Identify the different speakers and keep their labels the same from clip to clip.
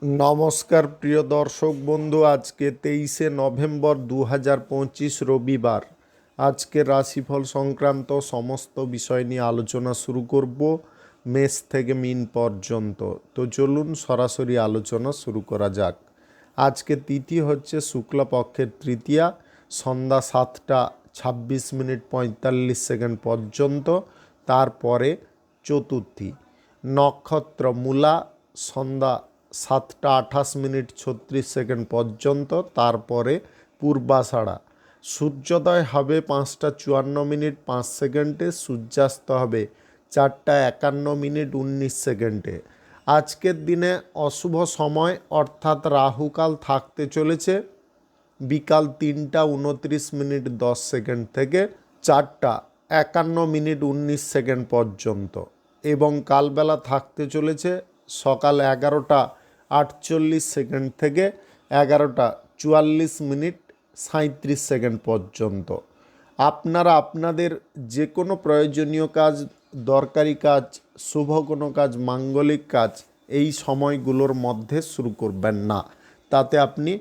Speaker 1: নমস্কার প্রিয় দর্শক বন্ধু, আজকে 23শে নভেম্বর 2025 রবিবার। আজকে রাশিফল সংক্রান্ত সমস্ত বিষয় নিয়ে আলোচনা শুরু করব মেষ থেকে মিন পর্যন্ত। তো চলুন সরাসরি আলোচনা শুরু করা যাক। আজকে তিথি হচ্ছে শুক্লপক্ষের তৃতীয়া, সন্ধ্যা 7:26:45 পর্যন্ত। তারপরে চতুর্থী, নক্ষত্র মূলা, সন্ধ্যা 7:28:36 পর্যন্ত। তারপরে পূর্বাষাঢ়া, সূর্যোদয় হবে 5:54:05, সূর্যাস্ত হবে 4:51:19। আজকের দিনে অশুভ সময় অর্থাৎ রাহুকাল থাকতে চলেছে বিকাল 3:29:10 থেকে 4:51:19 পর্যন্ত, এবং কালবেলা থাকতে চলেছে সকাল 11:48 থেকে 11:44:37 পর্যন্ত। আপনারা আপনাদের যে কোনো প্রয়োজনীয় কাজ, দরকারি কাজ, শুভ কোনো কাজ, মাঙ্গলিক কাজ এই সময়গুলোর মধ্যে শুরু করবেন না, তাতে আপনি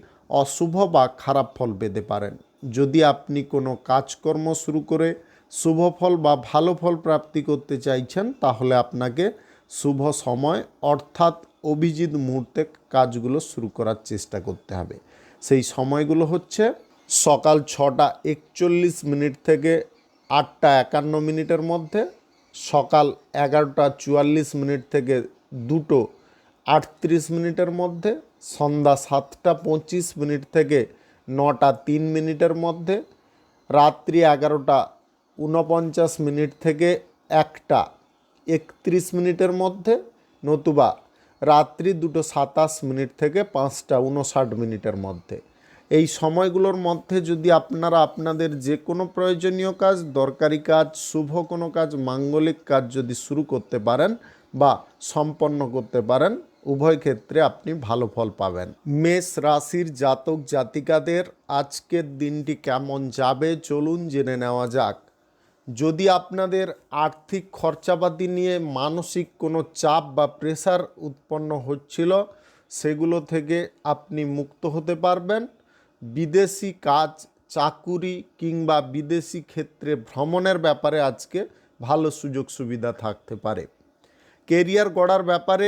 Speaker 1: অশুভ বা খারাপ ফল পেতে পারেন। যদি আপনি কোনো কাজকর্ম শুরু করে শুভ ফল বা ভালো ফল প্রাপ্তি করতে চাইছেন, তাহলে আপনাকে শুভ সময় অর্থাৎ অভিজিৎ মুহূর্তে কাজগুলো শুরু করার চেষ্টা করতে হবে। সেই সময়গুলো হচ্ছে সকাল 6:41 থেকে 8:51 মধ্যে, সকাল 11:44 থেকে 2:38 মধ্যে, সন্ধ্যা 7:25 থেকে 9:03 মধ্যে, রাত্রি 11:49 থেকে 1:31 মধ্যে, নতুবা রাত্রি 2:27 থেকে 5:59 মধ্যে। এই সময়গুলোর মধ্যে যদি আপনারা আপনাদের যে কোনো প্রয়োজনীয় কাজ, দরকারি কাজ, শুভ কোনো কাজ, মাঙ্গলিক কাজ যদি শুরু করতে পারেন বা সম্পন্ন করতে পারেন, উভয় ক্ষেত্রে আপনি ভালো ফল পাবেন। মেষ রাশির জাতক জাতিকাদের আজকের দিনটি কেমন যাবে চলুন জেনে নেওয়া যাক। যদি আপনাদের আর্থিক খরচাপাতি নিয়ে মানসিক কোনো চাপ বা প্রেসার উৎপন্ন হচ্ছিল, সেগুলো থেকে আপনি মুক্ত হতে পারবেন। বিদেশি কাজ, চাকুরি কিংবা বিদেশি ক্ষেত্রে ভ্রমণের ব্যাপারে আজকে ভালো সুযোগ সুবিধা থাকতে পারে। কেরিয়ার গড়ার ব্যাপারে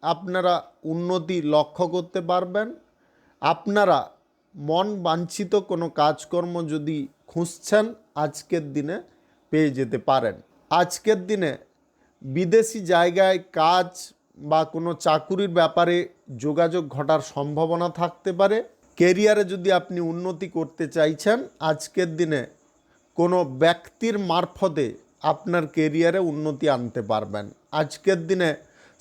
Speaker 1: আপনারা উন্নতি লক্ষ্য করতে পারবেন। আপনারা মন বাঞ্ছিত কোনো কাজকর্ম যদি খুঁজছেন, আজকের দিনে পেয়ে যেতে পারেন। আজকের দিনে বিদেশি জায়গায় কাজ বা কোনো চাকুরির ব্যাপারে যোগাযোগ ঘটার সম্ভাবনা থাকতে পারে। কেরিয়ারে যদি আপনি উন্নতি করতে চাইছেন, আজকের দিনে কোনো ব্যক্তির মারফতে আপনার কেরিয়ারে উন্নতি আনতে পারবেন। আজকের দিনে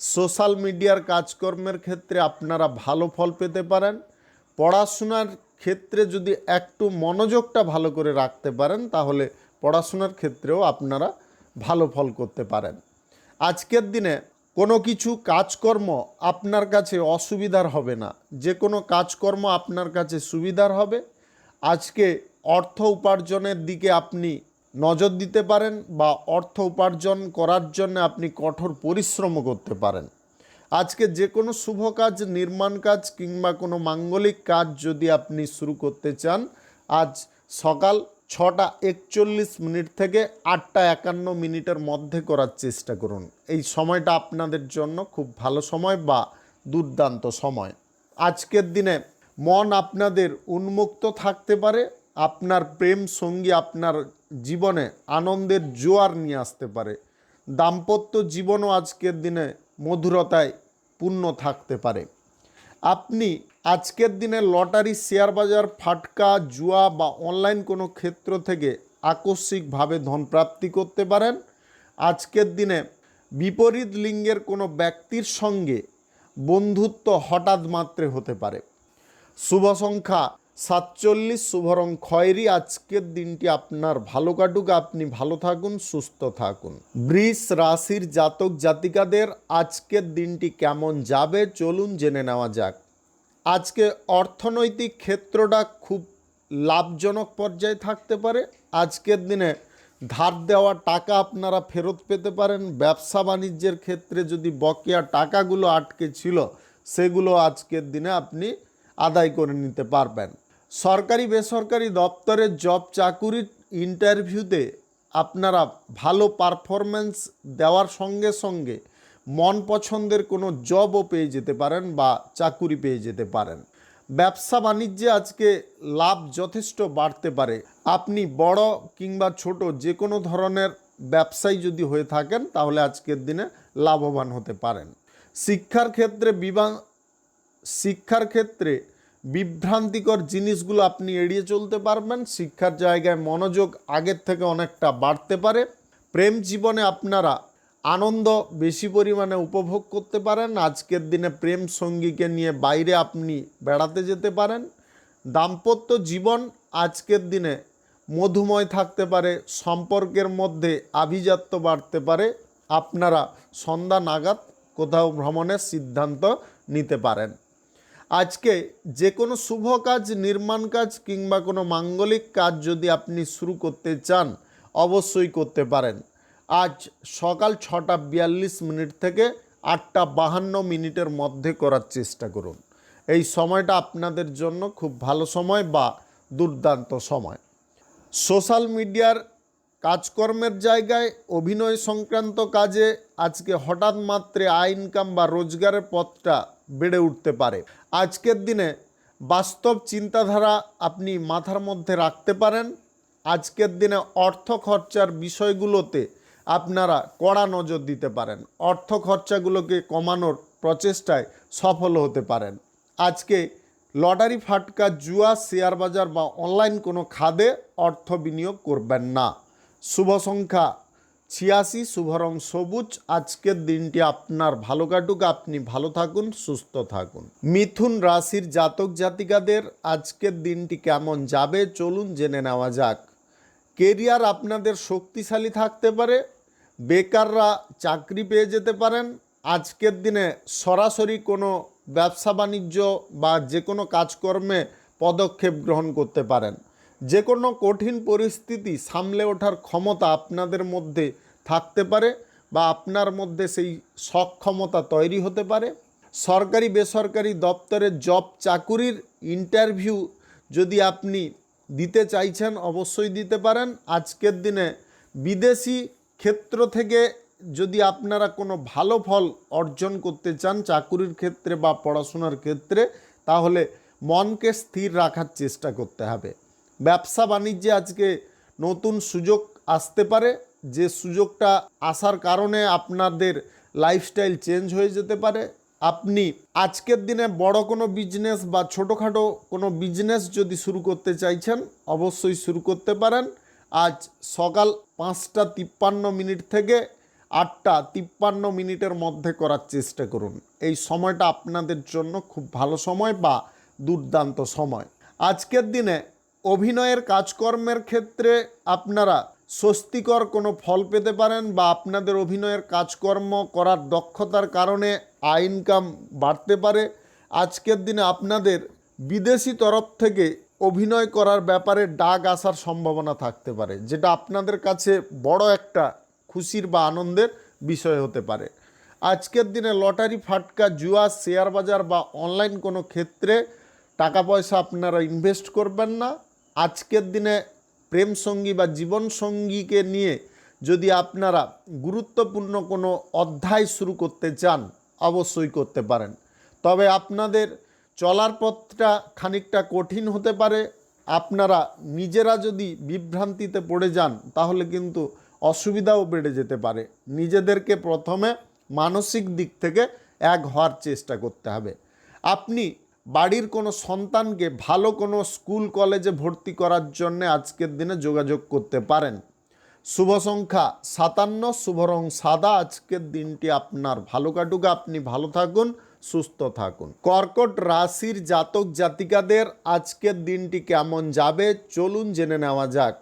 Speaker 1: সোশ্যাল মিডিয়ার কাজকর্মের ক্ষেত্রে আপনারা ভালো ফল পেতে পারেন। পড়াশোনার ক্ষেত্রে যদি একটু মনোযোগটা ভালো করে রাখতে পারেন, তাহলে পড়াশোনার ক্ষেত্রেও আপনারা ভালো ফল করতে পারেন। আজকের দিনে কোনো কিছু কাজকর্ম আপনার কাছে অসুবিধার হবে না, যে কোনো কাজকর্ম আপনার কাছে সুবিধার হবে। আজকে অর্থ উপার্জনের দিকে আপনি নজর দিতে পারেন বা অর্থ উপার্জন করার জন্য আপনি কঠোর পরিশ্রম করতে পারেন। আজকে যে কোনো শুভ কাজ, নির্মাণ কাজ কিংবা কোনো মাঙ্গলিক কাজ যদি আপনি শুরু করতে চান, আজ সকাল 6:41 থেকে 8:51 মধ্যে করার চেষ্টা করুন। এই সময়টা আপনাদের জন্য খুব ভালো সময় বা দুর্দান্ত সময়। আজকের দিনে মন আপনাদের উন্মুক্ত থাকতে পারে। আপনার প্রেম সঙ্গী আপনার জীবনে আনন্দের জোয়ার নিয়ে আসতে পারে। দাম্পত্য জীবনও আজকের দিনে মধুরতায় পূর্ণ থাকতে পারে। আপনি আজকের দিনে লটারি, শেয়ার বাজার, ফাটকা, জুয়া বা অনলাইন কোনো ক্ষেত্র থেকে আকস্মিকভাবে ধনপ্রাপ্তি করতে পারেন। আজকের দিনে বিপরীত লিঙ্গের কোনো ব্যক্তির সঙ্গে বন্ধুত্ব হঠাৎ মাত্রে হতে পারে। শুভ সংখ্যা 47, শুভ রং খয়েরি। আজকের দিনটি আপনার ভালো কাটুক, আপনি ভালো থাকুন, সুস্থ থাকুন। বৃষ রাশির জাতক জাতিকাদের আজকের দিনটি কেমন যাবে চলুন জেনে নেওয়া যাক। আজকে অর্থনৈতিক ক্ষেত্রটা খুব লাভজনক পর্যায়ে থাকতে পারে। আজকের দিনে ধার দেওয়া টাকা আপনারা ফেরত পেতে পারেন। ব্যবসা বাণিজ্যের ক্ষেত্রে যদি বকেয়া টাকাগুলো আটকে ছিল, সেগুলো আজকের দিনে আপনি আদায় করে নিতে পারবেন। সরকারি বেসরকারি দপ্তরের জব চাকুরির ইন্টারভিউতে আপনারা ভালো পারফরম্যান্স দেওয়ার সঙ্গে সঙ্গে মন পছন্দের কোনো জবও পেয়ে যেতে পারেন বা চাকুরি পেয়ে যেতে পারেন। ব্যবসা বাণিজ্যে আজকে লাভ যথেষ্ট বাড়তে পারে। আপনি বড় কিংবা ছোট যে কোনো ধরনের ব্যবসায়ী যদি হয়ে থাকেন তাহলে আজকের দিনে লাভবান হতে পারেন। শিক্ষার ক্ষেত্রে বিভ্রান্তিকর জিনিসগুলো আপনি এড়িয়ে চলতে পারবেন। শিক্ষার জায়গায় মনোযোগ আগের থেকে অনেকটা বাড়তে পারে। প্রেম জীবনে আপনারা আনন্দ বেশি পরিমাণে উপভোগ করতে পারেন। আজকের দিনে প্রেম সঙ্গীকে নিয়ে বাইরে আপনি বেড়াতে যেতে পারেন। দাম্পত্য জীবন আজকের দিনে মধুময় থাকতে পারে। সম্পর্কের মধ্যে আভিজাত্য বাড়তে পারে। আপনারা সন্ধ্যা নাগাদ কোথাও ভ্রমণের সিদ্ধান্ত নিতে পারেন। আজকে যে কোনো শুভ কাজ, নির্মাণ কাজ কিংবা কোনো মাঙ্গলিক কাজ যদি আপনি শুরু করতে চান অবশ্যই করতে পারেন। আজ সকাল 6:42 থেকে 8:52 মধ্যে করার চেষ্টা করুন। এই সময়টা আপনাদের জন্য খুব ভালো সময় বা দুর্দান্ত সময়। সোশ্যাল মিডিয়ার কাজকর্মের জায়গায় অভিনয় সংক্রান্ত কাজে আজকে হঠাৎ মাত্রে আয় ইনকাম বা রোজগারের পথটা বেড়ে উঠতে পারে। আজকের দিনে বাস্তব চিন্তাধারা আপনি মাথার মধ্যে রাখতে পারেন। আজকের দিনে অর্থ খরচার বিষয়গুলোতে আপনারা কড়া নজর দিতে পারেন। অর্থ খরচাগুলোকে কমানোর প্রচেষ্টায় সফল হতে পারেন। আজকে লটারি, ফাটকা, জুয়া, শেয়ার বাজার বা অনলাইন কোনো খাদে অর্থ বিনিয়োগ করবেন না। শুভ সংখ্যা 86, শুভ রং সবুজ। আজকের দিনটি আপনার ভালো কাটুক, আপনি ভালো থাকুন, সুস্থ থাকুন। মিথুন রাশির জাতক জাতিকাদের আজকের দিনটি কেমন যাবে চলুন জেনে নেওয়া যাক। কেরিয়ার আপনাদের শক্তিশালী থাকতে পারে। বেকাররা চাকরি পেয়ে যেতে পারেন। আজকের দিনে সরাসরি কোনো ব্যবসা বাণিজ্য বা যে কোনো কাজকর্মে পদক্ষেপ গ্রহণ করতে পারেন। যে কোনো কঠিন পরিস্থিতি সামলে ওঠার ক্ষমতা আপনাদের মধ্যে থাকতে পারে বা আপনার মধ্যে সেই সক্ষমতা তৈরি হতে পারে। সরকারি বেসরকারি দপ্তরের জব চাকুরির ইন্টারভিউ যদি আপনি দিতে চাইছেন অবশ্যই দিতে পারেন। আজকের দিনে বিদেশি ক্ষেত্র থেকে যদি আপনারা কোনো ভালো ফল অর্জন করতে চান চাকুরির ক্ষেত্রে বা পড়াশোনার ক্ষেত্রে, তাহলে মনকে স্থির রাখার চেষ্টা করতে হবে। ব্যবসা বাণিজ্যে আজকে নতুন সুযোগ আসতে পারে, যে সুযোগটা আসার কারণে আপনাদের লাইফস্টাইল চেঞ্জ হয়ে যেতে পারে। আপনি আজকের দিনে বড় কোনো বিজনেস বা ছোটোখাটো কোনো বিজনেস যদি শুরু করতে চাইছেন অবশ্যই শুরু করতে পারেন। আজ সকাল 5:53 থেকে 8:53 মধ্যে করার চেষ্টা করুন। এই সময়টা আপনাদের জন্য খুব ভালো সময় বা দুর্দান্ত সময়। আজকের দিনে অভিনয়ের কাজকর্মের ক্ষেত্রে আপনারা স্বস্তিকর কোনো ফল পেতে পারেন বা আপনাদের অভিনয়ের কাজকর্ম করার দক্ষতার কারণে আয় ইনকাম বাড়তে পারে। আজকের দিনে আপনাদের বিদেশি তরফ থেকে অভিনয় করার ব্যাপারে ডাক আসার সম্ভাবনা থাকতে পারে, যেটা আপনাদের কাছে বড় একটা খুশির বা আনন্দের বিষয় হতে পারে। আজকের দিনে লটারি, ফাটকা, জুয়া, শেয়ার বাজার বা অনলাইন কোনো ক্ষেত্রে টাকা পয়সা আপনারা ইনভেস্ট করবেন না। আজকের দিনে প্রেম সঙ্গী বা জীবন সঙ্গীকে নিয়ে যদি আপনারা গুরুত্বপূর্ণ কোনো অধ্যায় শুরু করতে চান অবশ্যই করতে পারেন। তবে আপনাদের চলার পথটা খানিকটা কঠিন হতে পারে। আপনারা নিজেরা যদি বিভ্রান্তিতে পড়ে যান তাহলে কিন্তু অসুবিধাও বেড়ে যেতে পারে। নিজেদেরকে প্রথমে মানসিক দিক থেকে এক হওয়ার চেষ্টা করতে হবে। আপনি বাড়ির কোনো সন্তানকে ভালো কোনো স্কুল কলেজে ভর্তি করার জন্য আজকের দিনে যোগাযোগ করতে পারেন। শুভ সংখ্যা 57, শুভ রং সাদা। আজকের দিনটি আপনার ভালো কাটুক, আপনি ভালো থাকুন, সুস্থ থাকুন। কর্কট রাশির জাতক জাতিকাদের আজকের দিনটি কেমন যাবে চলুন জেনে নেওয়া যাক।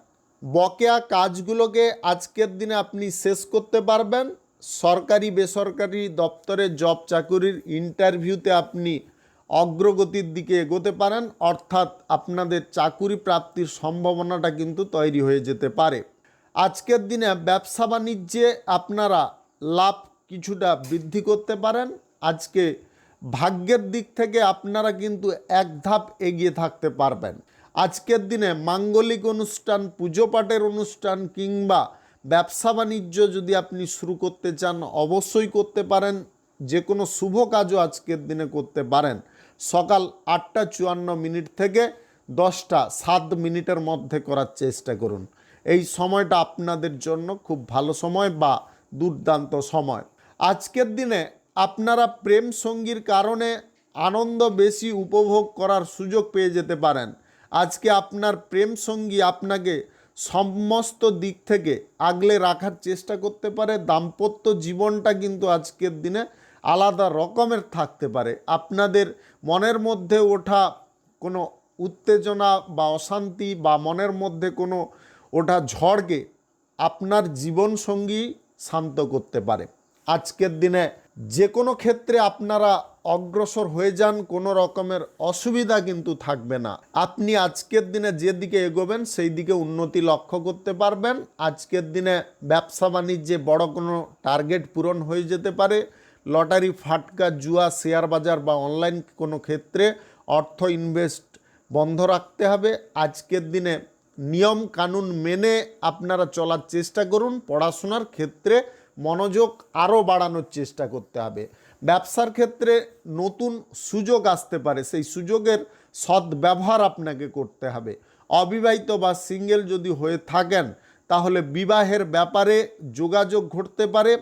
Speaker 1: বকেয়া কাজগুলোকে আজকের দিনে আপনি শেষ করতে পারবেন। সরকারি বেসরকারি দপ্তরে জব চাকুরির ইন্টারভিউতে আপনি অগ্রগতির দিকে এগোতে পারেন, অর্থাৎ আপনাদের চাকুরি প্রাপ্তির সম্ভাবনাটা কিন্তু তৈরি হয়ে যেতে পারে। আজকের দিনে ব্যবসা বাণিজ্যে আপনারা লাভ কিছুটা বৃদ্ধি করতে পারেন। আজকে ভাগ্যের দিক থেকে আপনারা কিন্তু এক ধাপ এগিয়ে থাকতে পারবেন। আজকের দিনে মাঙ্গলিক অনুষ্ঠান, পুজো পাঠের অনুষ্ঠান কিংবা ব্যবসা বাণিজ্য যদি আপনি শুরু করতে চান অবশ্যই করতে পারেন। যে কোনো শুভ কাজও আজকের দিনে করতে পারেন। সকাল 8:54 থেকে 10:07 মধ্যে করার চেষ্টা করুন। এই সময়টা আপনাদের জন্য খুব ভালো সময় বা দুর্দান্ত সময়। আজকের দিনে আপনারা প্রেম সঙ্গীর কারণে আনন্দ বেশি উপভোগ করার সুযোগ পেয়ে যেতে পারেন। আজকে আপনার প্রেম সঙ্গী আপনাকে সমস্ত দিক থেকে আগলে রাখার চেষ্টা করতে পারে। দাম্পত্য জীবনটা কিন্তু আজকের দিনে আলাদা রকমের থাকতে পারে। আপনাদের মনের মধ্যে ওঠা কোনো উত্তেজনা বা অশান্তি বা মনের মধ্যে কোনো ওঠা ঝড়কে আপনার জীবনসঙ্গী শান্ত করতে পারে। আজকের দিনে যে কোনো ক্ষেত্রে আপনারা অগ্রসর হয়ে যান, কোনো রকমের অসুবিধা কিন্তু থাকবে না। আপনি আজকের দিনে যেদিকে এগোবেন সেই দিকে উন্নতি লক্ষ্য করতে পারবেন। আজকের দিনে ব্যবসা বাণিজ্যে বড় কোনো টার্গেট পূরণ হয়ে যেতে পারে। লটারি, ফাটকা, জুয়া, শেয়ার বাজার বা অনলাইন কোনো ক্ষেত্রে অর্থ ইনভেস্ট বন্ধ রাখতে হবে। আজকের দিনে নিয়ম কানুন মেনে আপনারা চলার চেষ্টা করুন। পড়াশোনার ক্ষেত্রে মনোযোগ আরও বাড়ানোর চেষ্টা করতে হবে। ব্যবসার ক্ষেত্রে নতুন সুযোগ আসতে পারে, সেই সুযোগের সদ্ব্যবহার আপনাকে করতে হবে। অবিবাহিত বা সিঙ্গেল যদি হয়ে থাকেন তাহলে বিবাহের ব্যাপারে যোগাযোগ ঘটতে পারে।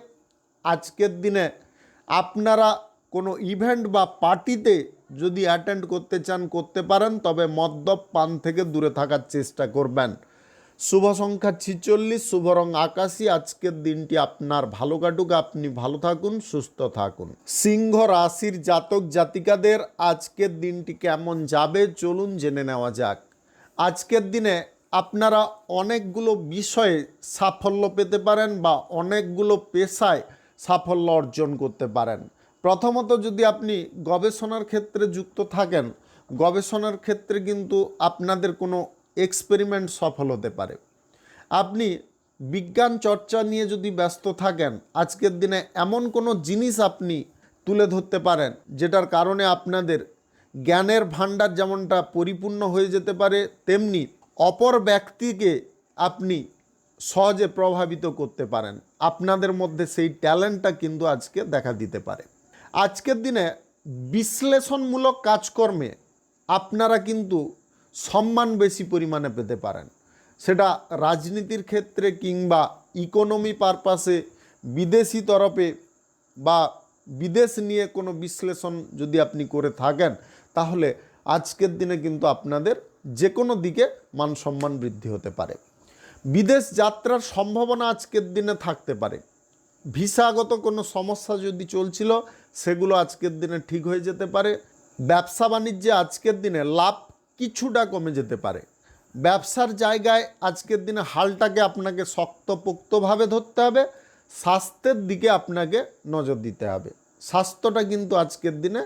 Speaker 1: আজকের দিনে আপনারা কোনো ইভেন্ট বা পার্টিতে যদি অ্যাটেন্ড করতে চান করতে পারেন, তবে মদ্যপ পান থেকে দূরে থাকার চেষ্টা করবেন। শুভ সংখ্যা 46, শুভ রং আকাশী। আজকের দিনটি আপনার ভালো কাটুক, আপনি ভালো থাকুন, সুস্থ থাকুন। সিংহ রাশির জাতক জাতিকাদের আজকের দিনটি কেমন যাবে চলুন জেনে নেওয়া যাক। আজকের দিনে আপনারা অনেকগুলো বিষয়ে সাফল্য পেতে পারেন বা অনেকগুলো পেশায় সাফল্য অর্জন করতে পারেন। প্রথমত, যদি আপনি গবেষণার ক্ষেত্রে যুক্ত থাকেন, গবেষণার ক্ষেত্রে কিন্তু আপনাদের কোনো এক্সপেরিমেন্ট সফল হতে পারে। আপনি বিজ্ঞান চর্চা নিয়ে যদি ব্যস্ত থাকেন, আজকের দিনে এমন কোনো জিনিস আপনি তুলে ধরতে পারেন যেটার কারণে আপনাদের জ্ঞানের ভাণ্ডার যেমনটা পরিপূর্ণ হয়ে যেতে পারে, তেমনি অপর ব্যক্তিকে আপনি সহজে প্রভাবিত করতে পারেন। আপনাদের মধ্যে সেই ট্যালেন্টটা কিন্তু আজকে দেখা দিতে পারে। আজকের দিনে বিশ্লেষণমূলক কাজকর্মে আপনারা কিন্তু সম্মান বেশি পরিমাণে পেতে পারেন। সেটা রাজনীতির ক্ষেত্রে কিংবা ইকোনমি পারপাসে, বিদেশি তরফে বা বিদেশ নিয়ে কোনো বিশ্লেষণ যদি আপনি করে থাকেন, তাহলে আজকের দিনে কিন্তু আপনাদের যে কোনো দিকে মান সম্মান বৃদ্ধি হতে পারে। বিদেশ যাত্রার সম্ভাবনা আজকের দিনে থাকতে পারে। ভিসাগত কোনো সমস্যা যদি চলছিল সেগুলো আজকের দিনে ঠিক হয়ে যেতে পারে। ব্যবসা বাণিজ্যে আজকের দিনে লাভ কিছুটা কমে যেতে পারে। ব্যবসার জায়গায় আজকের দিনে হালটাকে আপনাকে শক্তপোক্তভাবে ধরতে হবে। স্বাস্থ্যের দিকে আপনাকে নজর দিতে হবে। স্বাস্থ্যটা কিন্তু আজকের দিনে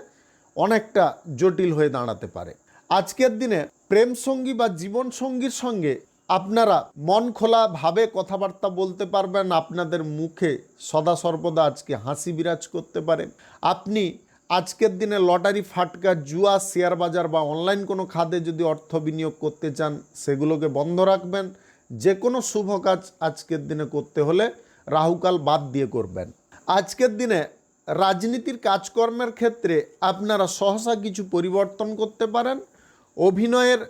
Speaker 1: অনেকটা জটিল হয়ে দাঁড়াতে পারে। আজকের দিনে প্রেম সঙ্গী বা জীবন সঙ্গীর সঙ্গে আপনারা মন খোলাভাবে কথাবার্তা বলতে পারবেন। আপনাদের মুখে সদা সর্বদা আজকে হাসি বিরাজ করতে পারে। আপনি আজকের দিনে লটারি, ফাটকা, জুয়া, শেয়ার বাজার বা অনলাইন কোনো খাতে যদি অর্থ বিনিয়োগ করতে চান সেগুলোকে বন্ধ রাখবেন। যে কোনো শুভ কাজ আজকের দিনে করতে হলে রাহুকাল বাদ দিয়ে করবেন। আজকের দিনে রাজনীতির কাজকর্মের ক্ষেত্রে আপনারা সহসা কিছু পরিবর্তন করতে পারেন। অভিনয়ের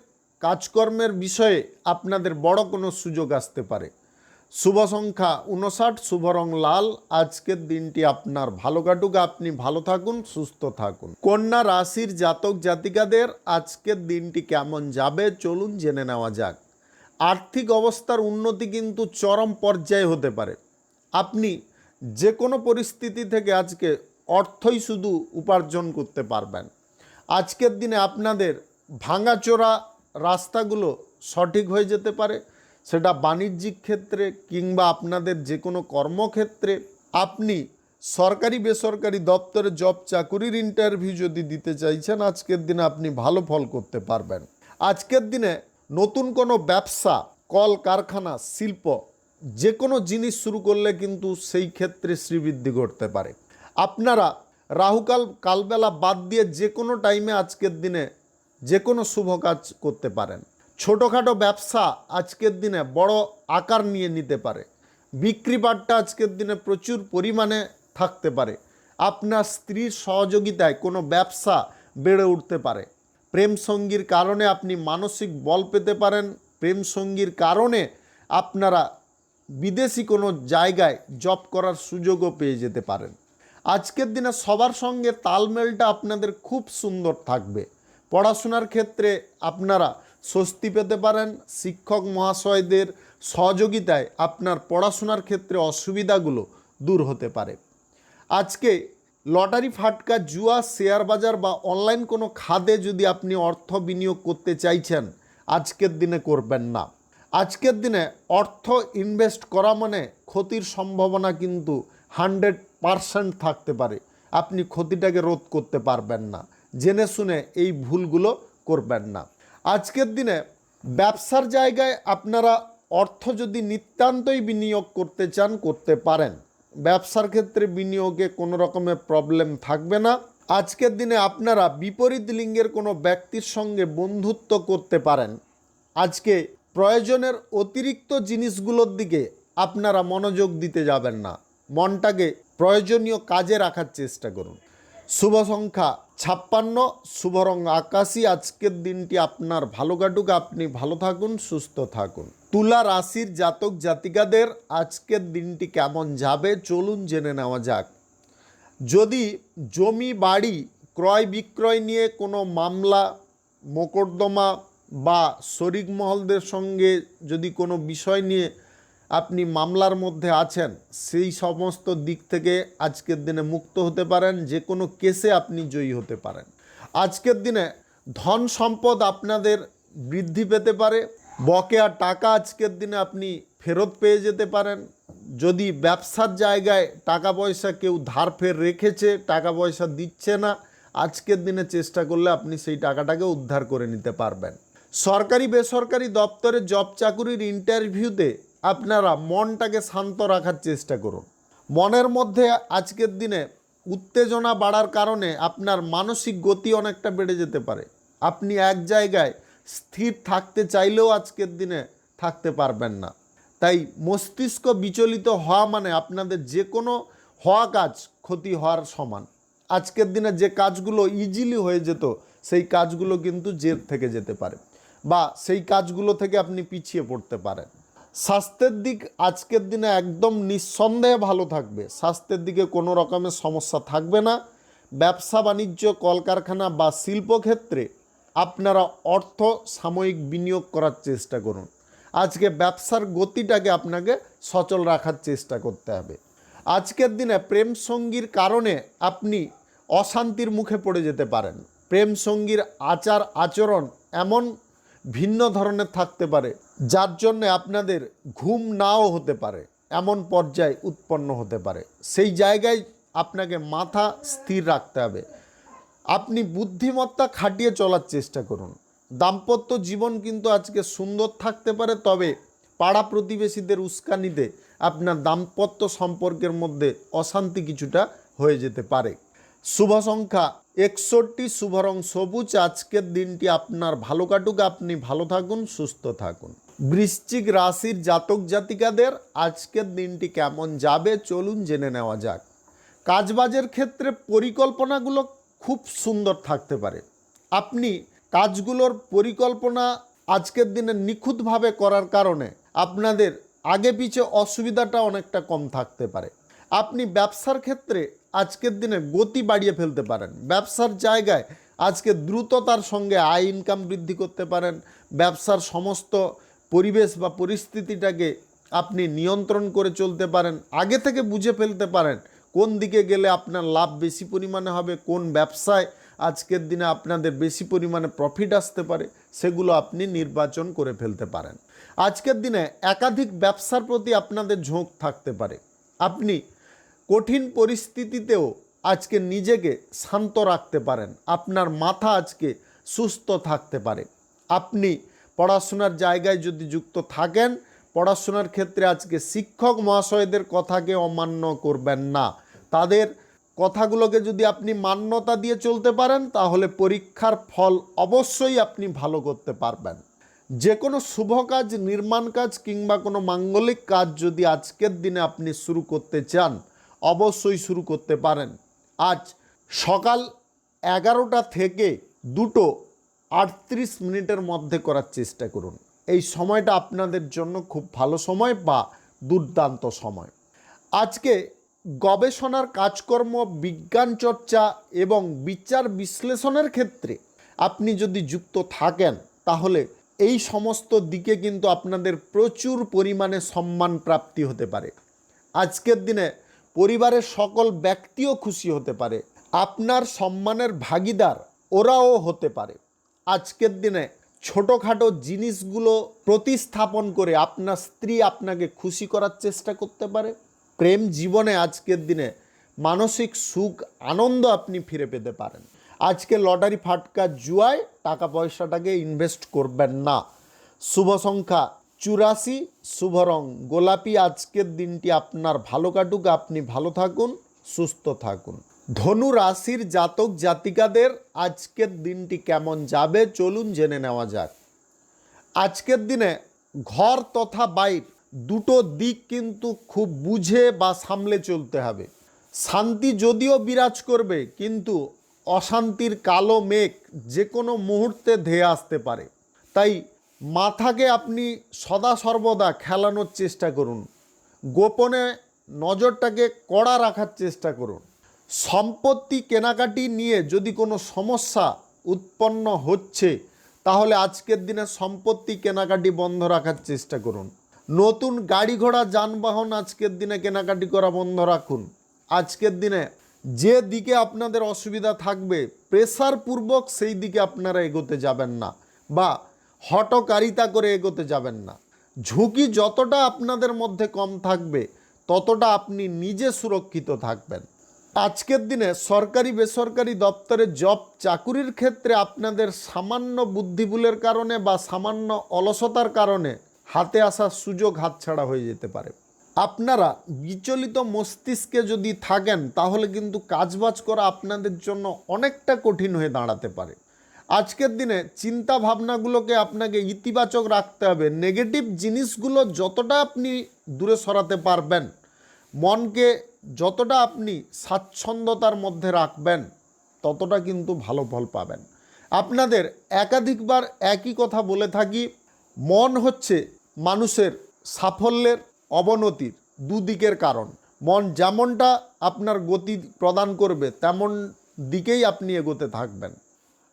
Speaker 1: কাজকর্মের বিষয়ে আপনাদের বড় কোনো সুযোগ আসতে পারে। শুভ সংখ্যা 59, শুভ রং লাল। আজকের দিনটি আপনার ভালো কাটুক, আপনি ভালো থাকুন, সুস্থ থাকুন। কন্যা রাশির জাতক জাতিকাদের আজকের দিনটি কেমন যাবে চলুন জেনে নেওয়া যাক। আর্থিক অবস্থার উন্নতি কিন্তু চরম পর্যায়ে হতে পারে। আপনি যে কোনো পরিস্থিতি থেকে আজকে অর্থই শুধু উপার্জন করতে পারবেন। আজকের দিনে আপনাদের ভাঙাচোরা রাস্তাগুলো সঠিক হয়ে যেতে পারে। সেটা বাণিজ্যিক ক্ষেত্রে কিংবা আপনাদের যে কোনো কর্মক্ষেত্রে। আপনি সরকারি বেসরকারি দপ্তরে জব চাকুরির ইন্টারভিউ যদি দিতে চাইছেন, আজকের দিনে আপনি ভালো ফল করতে পারবেন। আজকের দিনে নতুন কোনো ব্যবসা, কল কারখানা, শিল্প যে কোনো জিনিস শুরু করলে কিন্তু সেই ক্ষেত্রে শ্রীবৃদ্ধি ঘটতে পারে। আপনারা রাহুকাল কালবেলা বাদ দিয়ে যে কোনো টাইমে আজকের দিনে যে কোনো শুভ কাজ করতে পারেন। ছোটোখাটো ব্যবসা আজকের দিনে বড় আকার নিয়ে নিতে পারে। বিক্রি বাট্টা আজকের দিনে প্রচুর পরিমাণে থাকতে পারে। আপনার স্ত্রীর সহযোগিতায় কোনো ব্যবসা বেড়ে উঠতে পারে। প্রেম সঙ্গীর কারণে আপনি মানসিক বল পেতে পারেন। প্রেম সঙ্গীর কারণে আপনারা বিদেশি কোনো জায়গায় জব করার সুযোগও পেয়ে যেতে পারেন। আজকের দিনে সবার সঙ্গে তালমেলটা আপনাদের খুব সুন্দর থাকবে। পড়াশোনার ক্ষেত্রে আপনারা স্বস্তি পেতে পারেন। শিক্ষক মহাশয়দের সহযোগিতায় আপনার পড়াশোনার ক্ষেত্রে অসুবিধাগুলো দূর হতে পারে। আজকে লটারি ফাটকা জুয়া শেয়ার বাজার বা অনলাইন কোনো খাতে যদি আপনি অর্থ বিনিয়োগ করতে চাইছেন, আজকের দিনে করবেন না। আজকের দিনে অর্থ ইনভেস্ট করা মানে ক্ষতির সম্ভাবনা কিন্তু 100% থাকতে পারে। আপনি ক্ষতিটাকে রোধ করতে পারবেন না। জেনে শুনে এই ভুলগুলো করবেন না। আজকের দিনে ব্যবসার জায়গায় আপনারা অর্থ যদি নিতান্তই বিনিয়োগ করতে চান, করতে পারেন। ব্যবসার ক্ষেত্রে বিনিয়োগে কোনো রকমের প্রবলেম থাকবে না। আজকের দিনে আপনারা বিপরীত লিঙ্গের কোনো ব্যক্তির সঙ্গে বন্ধুত্ব করতে পারেন। আজকে প্রয়োজনের অতিরিক্ত জিনিসগুলোর দিকে আপনারা মনোযোগ দিতে যাবেন না। মনটাকে প্রয়োজনীয় কাজে রাখার চেষ্টা করুন। শুভ সংখ্যা 56, শুভ রং আকাশী। আজকের দিনটি আপনার ভালো কাটুক, আপনি ভালো থাকুন, সুস্থ থাকুন। তুলা রাশির জাতক জাতিকাদের আজকের দিনটি কেমন যাবে চলুন জেনে নেওয়া যাক। যদি জমি বাড়ি ক্রয় বিক্রয় নিয়ে কোনো মামলা মোকদ্দমা বা শরিক মহলদের সঙ্গে যদি কোনো বিষয় নিয়ে আপনি মামলার মধ্যে আছেন, সেই সমস্ত দিক থেকে আজকের দিনে মুক্ত হতে পারেন। যে কোনো কেসে আপনি জয়ী হতে পারেন। আজকের দিনে ধন সম্পদ আপনাদের বৃদ্ধি পেতে পারে। বকেয়া টাকা আজকের দিনে আপনি ফেরত পেয়ে যেতে পারেন। যদি ব্যবসার জায়গায় টাকা পয়সা কেউ ধার ফের রেখেছে, টাকা পয়সা দিচ্ছে না, আজকের দিনে চেষ্টা করলে আপনি সেই টাকাটাকে উদ্ধার করে নিতে পারবেন। সরকারি বেসরকারি দপ্তরে জব চাকুরির ইন্টারভিউতে আপনারা মনটাকে শান্ত রাখার চেষ্টা করুন। মনের মধ্যে আজকের দিনে উত্তেজনা বাড়ার কারণে আপনার মানসিক গতি অনেকটা বেড়ে যেতে পারে। আপনি এক জায়গায় স্থির থাকতে চাইলেও আজকের দিনে থাকতে পারবেন না। তাই মস্তিষ্ক বিচলিত হওয়া মানে আপনাদের যে কোনো হওয়া কাজ ক্ষতি হওয়ার সমান। আজকের দিনে যে কাজগুলো ইজিলি হয়ে যেত, সেই কাজগুলো কিন্তু জেদ থেকে যেতে পারে বা সেই কাজগুলো থেকে আপনি পিছিয়ে পড়তে পারেন। স্বাস্থ্যের দিক আজকের দিনে একদম নিঃসন্দেহে ভালো থাকবে। স্বাস্থ্যের দিকে কোনো রকমের সমস্যা থাকবে না। ব্যবসা বাণিজ্য কলকারখানা বা শিল্পক্ষেত্রে আপনারা অর্থ সাময়িক বিনিয়োগ করার চেষ্টা করুন। আজকে ব্যবসার গতিটাকে আপনাকে সচল রাখার চেষ্টা করতে হবে। আজকের দিনে প্রেম সঙ্গীর কারণে আপনি অশান্তির মুখে পড়ে যেতে পারেন। প্রেম সঙ্গীর আচার আচরণ এমন ভিন্ন ধরনের থাকতে পারে যার জন্য আপনাদের ঘুম নাও হতে পারে, এমন পর্যায়ে উৎপন্ন হতে পারে। সেই জায়গায় আপনাকে মাথা স্থির রাখতে হবে। আপনি বুদ্ধিমত্তা খাটিয়ে চলার চেষ্টা করুন। দাম্পত্য জীবন কিন্তু আজকে সুন্দর থাকতে পারে, তবে পাড়া প্রতিবেশীদের উস্কানিতে আপনার দাম্পত্য সম্পর্কের মধ্যে অশান্তি কিছুটা হয়ে যেতে পারে। শুভ সংখ্যা 61, শুভ রং সবুজ। আজকের দিনটি আপনার ভালো কাটুক, আপনি ভালো থাকুন, সুস্থ থাকুন। বৃশ্চিক রাশির জাতক জাতিকাদের আজকের দিনটি কেমন যাবে চলুন জেনে নেওয়া যাক। কাজবাজের ক্ষেত্রে পরিকল্পনাগুলো খুব সুন্দর থাকতে পারে। আপনি কাজগুলোর পরিকল্পনা আজকের দিনে নিখুঁতভাবে করার কারণে আপনাদের আগে পিছে অসুবিধাটা অনেকটা কম থাকতে পারে। আপনি ব্যবসার ক্ষেত্রে আজকের দিনে গতি বাড়িয়ে ফেলতে পারেন। ব্যবসার জায়গায় আজকে দ্রুততার সঙ্গে আয় ইনকাম বৃদ্ধি করতে পারেন। ব্যবসার সমস্ত পরিবেশ বা পরিস্থিতিটাকে আপনি নিয়ন্ত্রণ করে চলতে পারেন। আগে থেকে বুঝে ফেলতে পারেন কোন দিকে গেলে আপনার লাভ বেশি পরিমাণে হবে, কোন ব্যবসায় আজকের দিনে আপনাদের বেশি পরিমাণে প্রফিট আসতে পারে, সেগুলো আপনি নির্বাচন করে ফেলতে পারেন। আজকের দিনে একাধিক ব্যবসার প্রতি আপনাদের ঝোঁক থাকতে পারে। আপনি কঠিন পরিস্থিতিতেও আজকে নিজেকে শান্ত রাখতে পারেন। আপনার মাথা আজকে সুস্থ থাকতে পারে। আপনি পড়াশোনার জায়গায় যদি যুক্ত থাকেন, পড়াশোনার ক্ষেত্রে আজকে শিক্ষক মহাশয়দের কথাকে অমান্য করবেন না। তাদের কথাগুলোকে যদি আপনি মান্যতা দিয়ে চলতে পারেন তাহলে পরীক্ষার ফল অবশ্যই আপনি ভালো করতে পারবেন। যে কোনো শুভ কাজ, নির্মাণ কাজ কিংবা কোনো মাঙ্গলিক কাজ যদি আজকের দিনে আপনি শুরু করতে চান অবশ্যই শুরু করতে পারেন। আজ সকাল 11টা থেকে 2:38 মধ্যে করার চেষ্টা করুন। এই সময়টা আপনাদের জন্য খুব ভালো সময় বা দুর্দান্ত সময়। আজকে গবেষণার কাজকর্ম, বিজ্ঞান চর্চা এবং বিচার বিশ্লেষণের ক্ষেত্রে আপনি যদি যুক্ত থাকেন তাহলে এই সমস্ত দিকে কিন্তু আপনাদের প্রচুর পরিমাণে সম্মান প্রাপ্তি হতে পারে। আজকের দিনে পরিবারের সকল ব্যক্তিও খুশি হতে পারে, আপনার সম্মানের ভাগিদার ওরাও হতে পারে। আজকের দিনে ছোটোখাটো জিনিসগুলো প্রতিস্থাপন করে আপনার স্ত্রী আপনাকে খুশি করার চেষ্টা করতে পারে। প্রেম জীবনে আজকের দিনে মানসিক সুখ, আনন্দ আপনি ফিরে পেতে পারেন। আজকে লটারি, ফাটকা, জুয়ায় টাকা পয়সাটাকে ইনভেস্ট করবেন না। শুভ সংখ্যা 84, শুভ রং গোলাপি। আজকের দিনটি আপনার ভালো কাটুক, আপনি ভালো থাকুন, সুস্থ থাকুন। ধনু রাশির জাতক জাতিকাদের আজকের দিনটি কেমন যাবে চলুন জেনে নেওয়া যাক। আজকের দিনে ঘর তথা বাইর দুটো দিক কিন্তু খুব বুঝে বা সামলে চলতে হবে। শান্তি যদিও বিরাজ করবে কিন্তু অশান্তির কালো মেঘ যে কোনো মুহূর্তে ধেয়ে আসতে পারে। তাই মাথাকে আপনি সদা সর্বদা খেলানোর চেষ্টা করুন, গোপনে নজরটাকে কড়া রাখার চেষ্টা করুন। সম্পত্তি কেনাকাটি নিয়ে যদি কোনো সমস্যা উৎপন্ন হচ্ছে তাহলে আজকের দিনে সম্পত্তি কেনাকাটি বন্ধ রাখার চেষ্টা করুন। নতুন গাড়ি ঘোড়া, যানবাহন আজকের দিনে কেনাকাটি করা বন্ধ রাখুন। আজকের দিনে যে দিকে আপনাদের অসুবিধা থাকবে প্রেসারপূর্বক সেই দিকে আপনারা এগোতে যাবেন না বা হঠকারিতা করে এগোতে যাবেন না। ঝুঁকি যতটা আপনাদের মধ্যে কম থাকবে ততটা আপনি নিজে সুরক্ষিত থাকবেন। আজকের দিনে সরকারি বেসরকারি দপ্তরে জব চাকুরির ক্ষেত্রে আপনাদের সামান্য বুদ্ধিভুলের কারণে বা সামান্য অলসতার কারণে হাতে আসা সুযোগ হাতছাড়া হয়ে যেতে পারে। আপনারা বিচলিত মস্তিষ্কে যদি থাকেন তাহলে কিন্তু কাজবাজ করা আপনাদের জন্য অনেকটা কঠিন হয়ে দাঁড়াতে পারে। আজকের দিনে চিন্তা ভাবনাগুলোকে আপনাকে ইতিবাচক রাখতে হবে। নেগেটিভ জিনিসগুলো যতটা আপনি দূরে সরাতে পারবেন, মনকে যতটা আপনি স্বাচ্ছন্দ্যতার মধ্যে রাখবেন ততটা কিন্তু ভালো ফল পাবেন। আপনাদের একাধিকবার একই কথা বলে থাকি, মন হচ্ছে মানুষের সাফল্যের, অবনতির দুদিকের কারণ। মন যেমনটা আপনার গতি প্রদান করবে তেমন দিকেই আপনি এগোতে থাকবেন।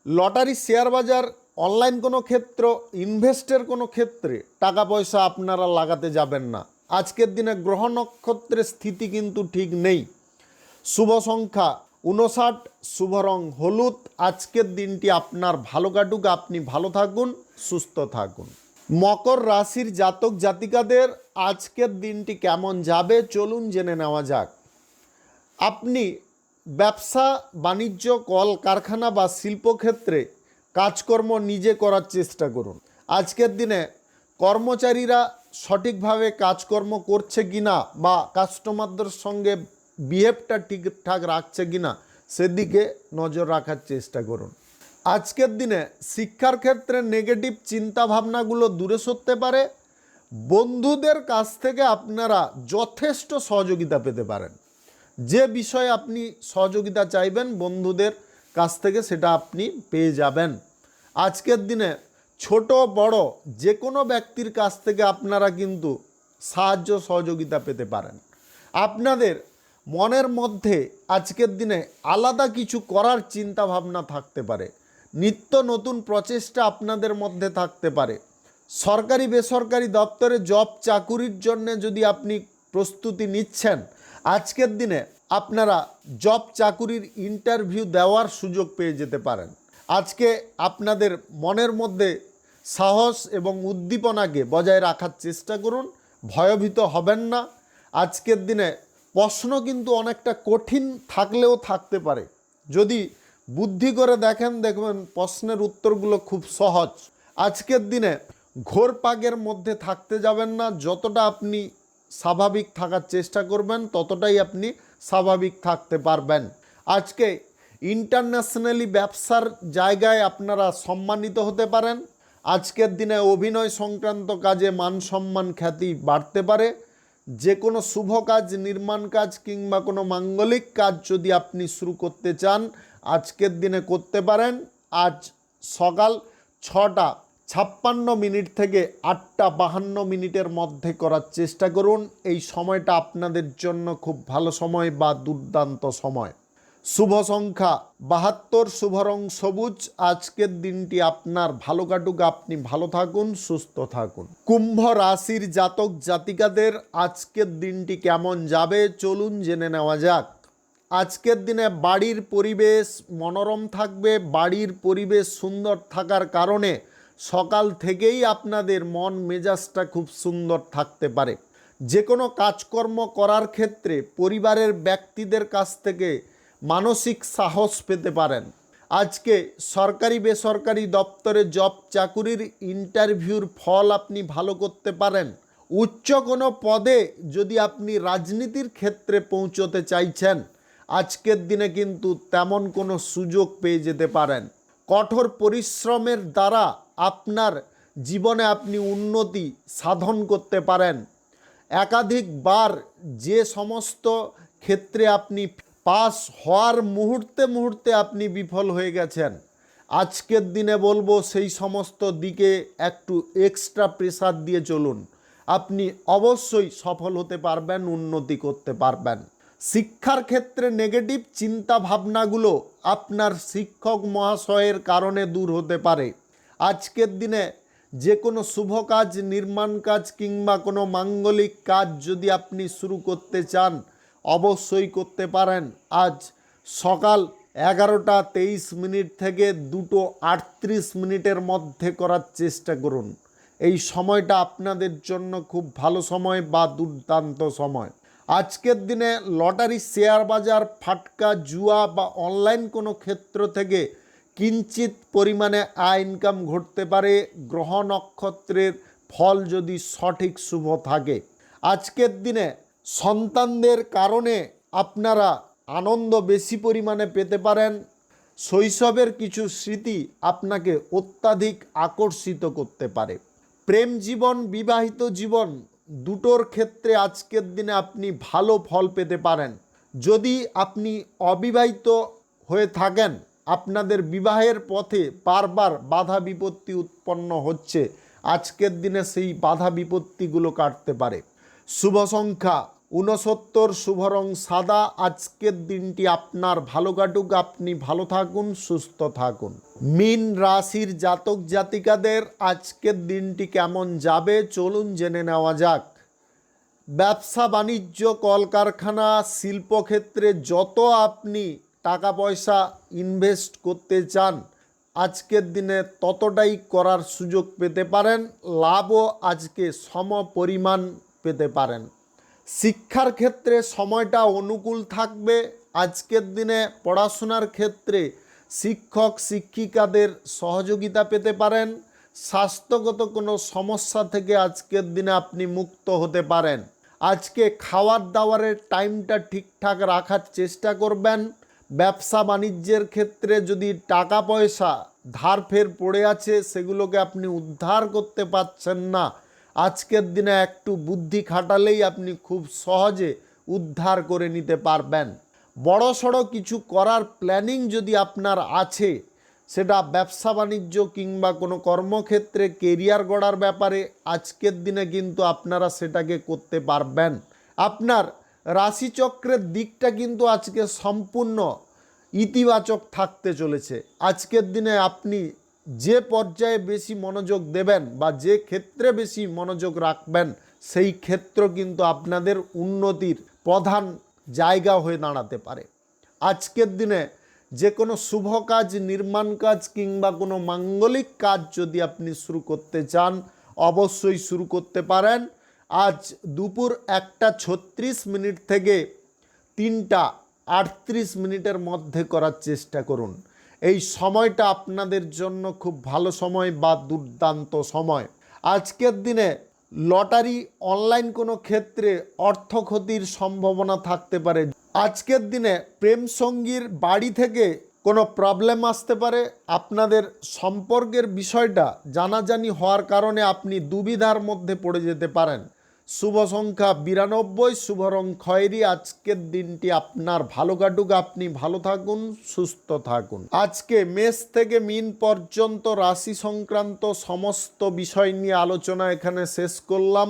Speaker 1: লটারি, শেয়ার বাজার, অনলাইন কোনো ক্ষেত্র, ইনভেস্টের কোনো ক্ষেত্রে টাকা পয়সা আপনারা লাগাতে যাবেন না। আজকের দিনে গ্রহ নক্ষত্রের স্থিতি কিন্তু ঠিক নেই। শুভ সংখ্যা 59, শুভ রং হলুদ। আজকের দিনটি আপনার ভালো কাটুক, আপনি ভালো থাকুন, সুস্থ থাকুন। মকর রাশির জাতক জাতিকাদের আজকের দিনটি কেমন যাবে চলুন জেনে নেওয়া যাক। আপনি ব্যবসা বাণিজ্য, কল কারখানা বা শিল্পক্ষেত্রে কাজকর্ম নিজে করার চেষ্টা করুন। আজকের দিনে কর্মচারীরা সঠিকভাবে কাজকর্ম করছে কিনা বা কাস্টমারদের সঙ্গে বিহেভটা ঠিকঠাক রাখছে কিনা সেদিকে নজর রাখার চেষ্টা করুন। আজকের দিনে শিক্ষার ক্ষেত্রে নেগেটিভ চিন্তাভাবনাগুলো দূরে সরতে পারে। বন্ধুদের কাছ থেকে আপনারা যথেষ্ট সহযোগিতা পেতে পারেন। যে বিষয়ে আপনি সহযোগিতা চাইবেন বন্ধুদের কাছ থেকে সেটা আপনি পেয়ে যাবেন। আজকের দিনে ছোট বড় যে কোনো ব্যক্তির কাছ থেকে আপনারা কিন্তু সাহায্য সহযোগিতা পেতে পারেন। আপনাদের মনের মধ্যে আজকের দিনে আলাদা কিছু করার চিন্তা ভাবনা থাকতে পারে। নিত্য নতুন প্রচেষ্টা আপনাদের মধ্যে থাকতে পারে। সরকারি বেসরকারি দপ্তরে জব চাকুরির জন্য যদি আপনি প্রস্তুতি নিচ্ছেন, আজকের দিনে আপনারা জব চাকুরির ইন্টারভিউ দেওয়ার সুযোগ পেয়ে যেতে পারেন। আজকে আপনাদের মনের মধ্যে সাহস এবং উদ্দীপনাকে বজায় রাখার চেষ্টা করুন, ভয়ভীত হবেন না। আজকের দিনে প্রশ্ন কিন্তু অনেকটা কঠিন থাকলেও থাকতে পারে, যদি বুদ্ধি করে দেখবেন প্রশ্নের উত্তরগুলো খুব সহজ। আজকের দিনে ঘোর পাগের মধ্যে থাকতে যাবেন না, যতটা আপনি স্বাভাবিক থাকার চেষ্টা করবেন ততটাই আপনি স্বাভাবিক থাকতে পারবেন। আজকে ইন্টারন্যাশনালি ব্যবসার জায়গায় আপনারা সম্মানিত হতে পারেন। আজকের দিনে অভিনয় সংক্রান্ত কাজে মান সম্মান খ্যাতি বাড়তে পারে। যে কোনো শুভ কাজ, নির্মাণ কাজ কিংবা কোনো মাঙ্গলিক কাজ যদি আপনি শুরু করতে চান আজকের দিনে করতে পারেন। আজ সকাল 6:56 থেকে 8:52 মধ্যে করার চেষ্টা করুন। এই সময়টা আপনাদের জন্য খুব ভালো সময় বা দুর্দান্ত সময়। শুভ সংখ্যা 72, শুভ রং সবুজ। আজকের দিনটি আপনার ভালো কাটুক, আপনি ভালো থাকুন, সুস্থ থাকুন। কুম্ভ রাশির জাতক জাতিকাদের আজকের দিনটি কেমন যাবে চলুন জেনে নেওয়া যাক। আজকের দিনে বাড়ির পরিবেশ মনোরম থাকবে। বাড়ির পরিবেশ সুন্দর থাকার কারণে সকাল থেকেই আপনাদের মন মেজাজটা খুব সুন্দর থাকতে পারে। যে কোনো কাজকর্ম করার ক্ষেত্রে পরিবারের ব্যক্তিদের কাছ থেকে মানসিক সাহস পেতে পারেন। আজকে সরকারি বেসরকারি দপ্তরে জব চাকুরির ইন্টারভিউর ফল আপনি ভালো করতে পারেন। উচ্চ কোনো পদে যদি আপনি রাজনীতির ক্ষেত্রে পৌঁছতে চাইছেন আজকের দিনে কিন্তু তেমন কোনো সুযোগ পেয়ে যেতে পারেন। কঠোর পরিশ্রমের দ্বারা আপনার জীবনে আপনি উন্নতি সাধন করতে পারেন। একাধিকবার যে সমস্ত ক্ষেত্রে আপনি পাস হওয়ার মুহূর্তে মুহূর্তে আপনি বিফল হয়ে গেছেন আজকের দিনে বলবো সেই সমস্ত দিকে একটু এক্সট্রা প্রেসার দিয়ে চলুন, আপনি অবশ্যই সফল হতে পারবেন, উন্নতি করতে পারবেন। শিক্ষার ক্ষেত্রে নেগেটিভ চিন্তা ভাবনাগুলো আপনার শিক্ষক মহাশয়ের কারণে দূর হতে পারে। আজকের দিনে যে কোনো শুভ কাজ, নির্মাণ কাজ কিংবা কোনো মাঙ্গলিক কাজ যদি আপনি শুরু করতে চান অবশ্যই করতে পারেন। আজ সকাল 11:23 থেকে 2:38 মধ্যে করার চেষ্টা করুন। এই সময়টা আপনাদের জন্য খুব ভালো সময় বা দুর্দান্ত সময়। আজকের দিনে লটারি, শেয়ার বাজার, ফাটকা, জুয়া বা অনলাইন কোনো ক্ষেত্র থেকে কিঞ্চিত পরিমাণে আয় ইনকাম ঘটতে পারে গ্রহ নক্ষত্রের ফল যদি সঠিক শুভ থাকে। আজকের দিনে সন্তানদের কারণে আপনারা আনন্দ বেশি পরিমাণে পেতে পারেন। শৈশবের কিছু স্মৃতি আপনাকে অত্যাধিক আকর্ষিত করতে পারে। প্রেম জীবন, বিবাহিত জীবন দুটোর ক্ষেত্রে আজকের দিনে আপনি ভালো ফল পেতে পারেন। যদি আপনি অবিবাহিত হয়ে থাকেন আপনাদের বিবাহের পথে বারবার বাধা বিপত্তি উৎপন্ন হচ্ছে আজকের দিনে সেই বাধা বিপত্তিগুলো কাটতে পারে। শুভ সংখ্যা 69, শুভ রং সাদা। আজকের দিনটি আপনার ভালো কাটুক, আপনি ভালো থাকুন, সুস্থ থাকুন। মীন রাশির জাতক জাতিকাদের আজকের দিনটি কেমন যাবে চলুন জেনে নেওয়া যাক। ব্যবসা বাণিজ্য, কলকারখানা, শিল্পক্ষেত্রে যত আপনি টাকা পয়সা ইনভেস্ট করতে চান আজকের দিনে ততটাই করার সুযোগ পেতে পারেন। লাভও আজকে সম পরিমাণ পেতে পারেন। শিক্ষার ক্ষেত্রে সময়টা অনুকূল থাকবে। আজকের দিনে পড়াশোনার ক্ষেত্রে শিক্ষক শিক্ষিকাদের সহযোগিতা পেতে পারেন। স্বাস্থ্যগত কোনো সমস্যা থেকে আজকের দিনে আপনি মুক্ত হতে পারেন। আজকে খাওয়ার দাওয়ারের টাইমটা ঠিকঠাক রাখার চেষ্টা করবেন। ব্যবসা বাণিজ্যের ক্ষেত্রে যদি টাকা পয়সা ধার ফের পড়ে আছে সেগুলোকে আপনি উদ্ধার করতে পারছেন না আজকের দিনে একটু বুদ্ধি খাটালেই আপনি খুব সহজে উদ্ধার করে নিতে পারবেন। বড়সড় কিছু করার প্ল্যানিং যদি আপনার আছে সেটা ব্যবসা বাণিজ্য কিংবা কোনো কর্মক্ষেত্রে কেরিয়ার গড়ার ব্যাপারে আজকের দিনে কিন্তু আপনারা সেটাকে করতে পারবেন। আপনার রাশিচক্রের দিকটা কিন্তু আজকে সম্পূর্ণ ইতিবাচক থাকতে চলেছে। আজকের দিনে আপনি যে পর্যায়ে বেশি মনোযোগ দেবেন বা যে ক্ষেত্রে বেশি মনোযোগ রাখবেন সেই ক্ষেত্র কিন্তু আপনাদের উন্নতির প্রধান জায়গা হয়ে দাঁড়াতে পারে। আজকের দিনে যে কোনো শুভ কাজ, নির্মাণ কাজ কিংবা কোনো মাঙ্গলিক কাজ যদি আপনি শুরু করতে চান অবশ্যই শুরু করতে পারেন। আজ দুপুর 1:36 থেকে 3:38 মধ্যে করার চেষ্টা করুন। এই সময়টা আপনাদের জন্য খুব ভালো সময় বা দুর্দান্ত সময়। আজকের দিনে লটারি, অনলাইন কোনো ক্ষেত্রে অর্থ ক্ষতির সম্ভাবনা থাকতে পারে। আজকের দিনে প্রেম সঙ্গীর বাড়ি থেকে কোনো প্রবলেম আসতে পারে। আপনাদের সম্পর্কের বিষয়টা জানাজানি হওয়ার কারণে আপনি দুবিধার মধ্যে পড়ে যেতে পারেন। শুভ সংখ্যা 92, শুভ রং খয়েরি। আজকের দিনটি আপনার ভালো কাটুক, আপনি ভালো থাকুন, সুস্থ থাকুন। আজকে মেষ থেকে মীন পর্যন্ত রাশি সংক্রান্ত সমস্ত বিষয় নিয়ে আলোচনা এখানে শেষ করলাম।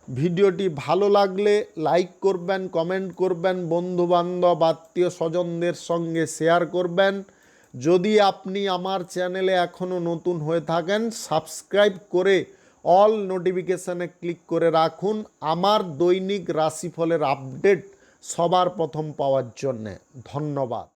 Speaker 1: ভিডিওটি ভালো লাগলে লাইক করবেন, কমেন্ট করবেন, বন্ধুবান্ধব আত্মীয় স্বজনদের সঙ্গে শেয়ার করবেন। যদি আপনি আমার চ্যানেলে এখনও নতুন হয়ে থাকেন, সাবস্ক্রাইব করে অল নোটিফিকেশানে ক্লিক করে রাখুন আমার দৈনিক রাশিফলের আপডেট সবার প্রথম পাওয়ার জন্যে। ধন্যবাদ।